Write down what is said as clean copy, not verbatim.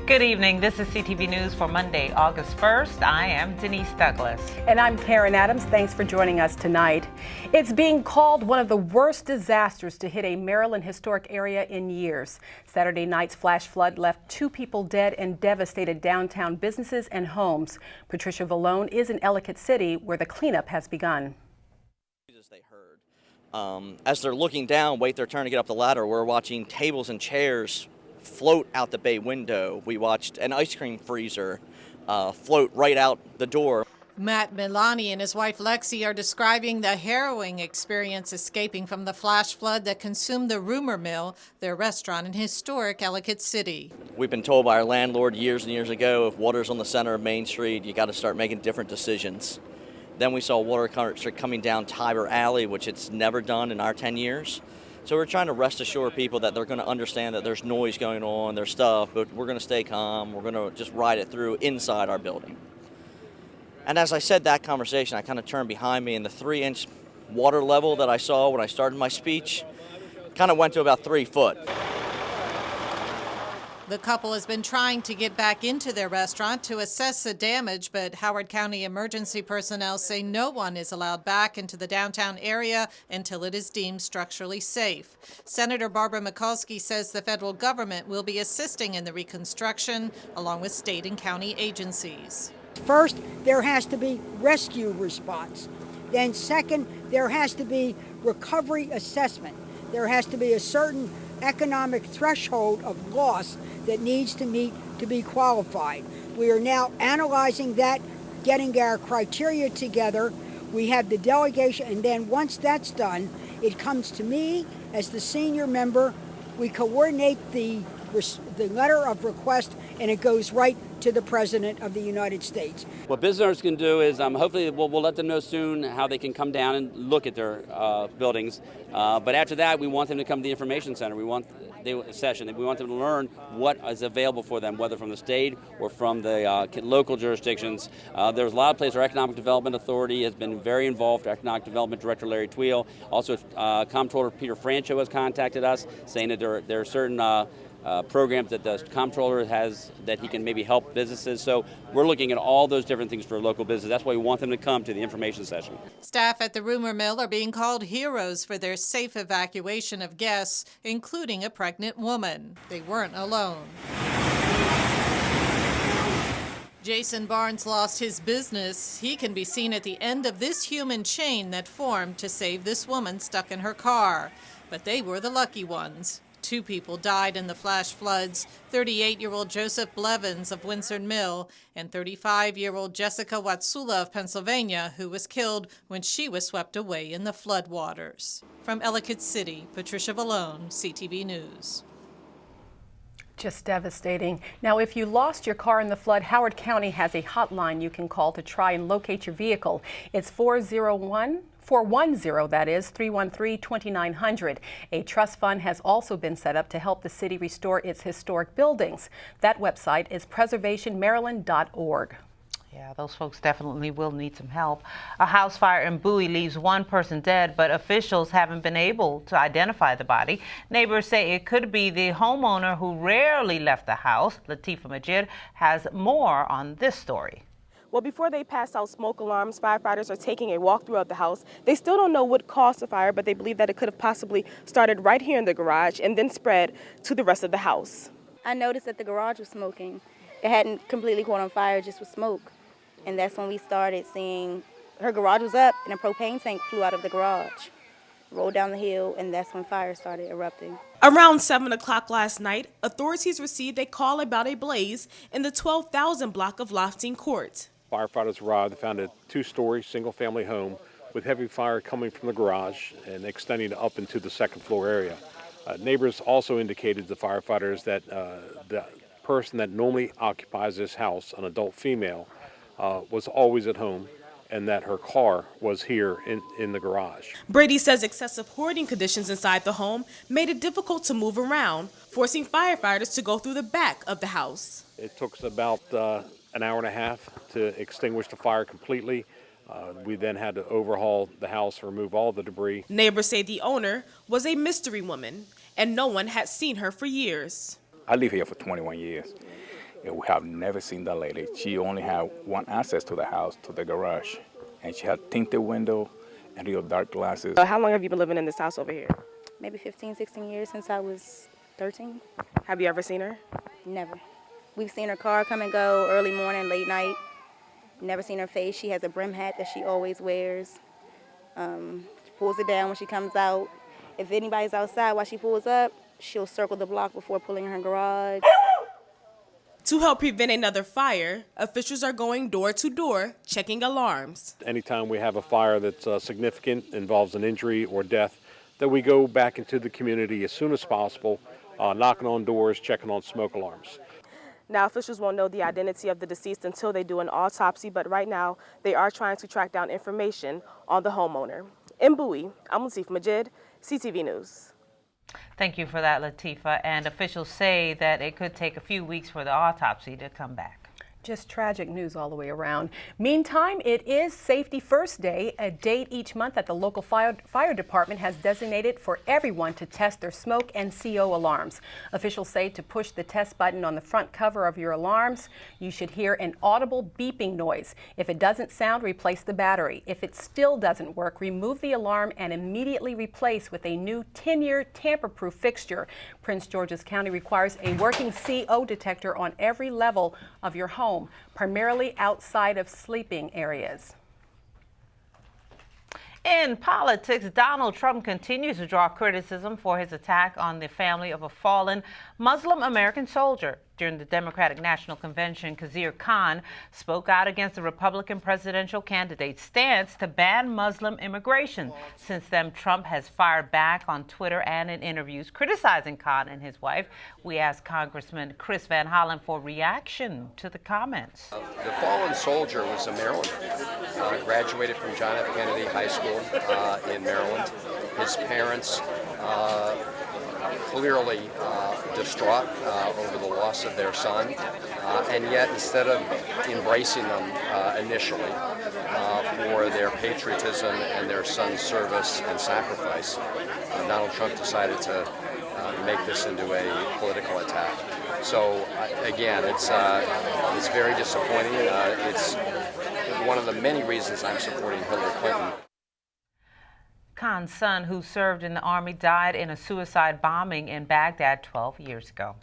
Good evening. This is CTV News for Monday, August 1st. I am Denise Douglas. And I'm Karen Adams. Thanks for joining us tonight. It's being called one of the worst disasters to hit a Maryland historic area in years. Saturday night's flash flood left 2 people dead and devastated downtown businesses and homes. Patricia Vallone is in Ellicott City, where the cleanup has begun. They heard. As they're looking down, wait their turn to get up the ladder, we're watching tables and chairs float out the bay window. We watched an ice cream freezer float right out the door. Matt Milani and his wife Lexi are describing the harrowing experience escaping from the flash flood that consumed the Rumor Mill, their restaurant in historic Ellicott City. We've been told by our landlord years and years ago, if water's on the center of Main Street, you got to start making different decisions. Then we saw water coming down Tiber Alley, which it's never done in our 10 years. So we're trying to rest assure people that they're going to understand that there's noise going on, there's stuff, but we're going to stay calm. We're going to just ride it through inside our building. And as I said that conversation, I kind of turned behind me, and the 3-inch water level that I saw when I started my speech kind of went to about 3 foot. The couple has been trying to get back into their restaurant to assess the damage, but Howard County emergency personnel say no one is allowed back into the downtown area until it is deemed structurally safe. Senator Barbara Mikulski says the federal government will be assisting in the reconstruction, along with state and county agencies. First, there has to be rescue response. Then second, there has to be recovery assessment. There has to be a certain economic threshold of loss that needs to meet to be qualified. We are now analyzing that, getting our criteria together. We have the delegation, and then once that's done, it comes to me as the senior member. We coordinate the letter of request, and it goes right to the President of the United States. What business owners can do is hopefully we'll let them know soon how they can come down and look at their buildings. But after that, we want them to come to the information center. We want the session. We want them to learn what is available for them, whether from the state or from the local jurisdictions. There's a lot of places. Our Economic Development Authority has been very involved. Our Economic Development Director Larry Tweel, also Comptroller Peter Francho has contacted us, saying that there are certain programs that the comptroller has that he can maybe help businesses. So we're looking at all those different things for local business. That's why we want them to come to the information session. Staff at the Rumor Mill are being called heroes for their safe evacuation of guests, including a pregnant woman. They weren't alone. Jason Barnes lost his business. He can be seen at the end of this human chain that formed to save this woman stuck in her car. But they were the lucky ones. 2 people died in the flash floods, 38-year-old Joseph Blevins of Windsor Mill and 35-year-old Jessica Watsula of Pennsylvania, who was killed when she was swept away in the floodwaters. From Ellicott City, Patricia Vallone, CTV News. Just devastating. Now, if you lost your car in the flood, Howard County has a hotline you can call to try and locate your vehicle. It's 410, that is, 313-2900. A trust fund has also been set up to help the city restore its historic buildings. That website is preservationmaryland.org. Yeah, those folks definitely will need some help. A house fire in Bowie leaves 1 person dead, but officials haven't been able to identify the body. Neighbors say it could be the homeowner who rarely left the house. Latifah Majid has more on this story. Well, before they pass out smoke alarms, firefighters are taking a walk throughout the house. They still don't know what caused the fire, but they believe that it could have possibly started right here in the garage and then spread to the rest of the house. I noticed that the garage was smoking. It hadn't completely caught on fire, just with smoke. And that's when we started seeing her garage was up and a propane tank flew out of the garage, rolled down the hill, and that's when fire started erupting. Around 7 o'clock last night, authorities received a call about a blaze in the 12,000 block of Lofting Court. Firefighters arrived and found a 2-story single-family home with heavy fire coming from the garage and extending up into the 2nd floor area. Neighbors also indicated to firefighters that the person that normally occupies this house, an adult female, was always at home, and that her car was here in the garage. Brady says excessive hoarding conditions inside the home made it difficult to move around, forcing firefighters to go through the back of the house. It took us about an hour and a half to extinguish the fire completely. We then had to overhaul the house, remove all the debris. Neighbors say the owner was a mystery woman, and no one had seen her for years. I live here for 21 years, And we have never seen that lady. She only had one access to the house, to the garage. And she had tinted window and real dark glasses. So how long have you been living in this house over here? Maybe 15, 16 years since I was 13. Have you ever seen her? Never. We've seen her car come and go early morning, late night. Never seen her face. She has a brim hat that she always wears. She pulls it down when she comes out. If anybody's outside while she pulls up, she'll circle the block before pulling in her garage. To help prevent another fire, officials are going door to door, checking alarms. Anytime we have a fire that's significant, involves an injury or death, that we go back into the community as soon as possible, knocking on doors, checking on smoke alarms. Now, officials won't know the identity of the deceased until they do an autopsy, but right now they are trying to track down information on the homeowner. In Bowie, I'm Latif Majid, CTV News. Thank you for that, Latifa. And officials say that it could take a few weeks for the autopsy to come back. Just tragic news all the way around. Meantime, it is Safety First Day, a date each month that the local fire department has designated for everyone to test their smoke and CO alarms. Officials say to push the test button on the front cover of your alarms, you should hear an audible beeping noise. If it doesn't sound, replace the battery. If it still doesn't work, remove the alarm and immediately replace with a new 10-year tamper-proof fixture. Prince George's County requires a working CO detector on every level of your home, primarily outside of sleeping areas. In politics, Donald Trump continues to draw criticism for his attack on the family of a fallen Muslim American soldier. During the Democratic National Convention, Khizr Khan spoke out against the Republican presidential candidate's stance to ban Muslim immigration. Since then, Trump has fired back on Twitter and in interviews criticizing Khan and his wife. We asked Congressman Chris Van Hollen for reaction to the comments. The fallen soldier was a Marylander, graduated from John F. Kennedy High School in Maryland. His parents clearly distraught over the loss of their son, and yet instead of embracing them initially for their patriotism and their son's service and sacrifice, Donald Trump decided to make this into a political attack. So again, it's very disappointing. It's one of the many reasons I'm supporting Hillary Clinton. Khan's son, who served in the Army, died in a suicide bombing in Baghdad 12 years ago.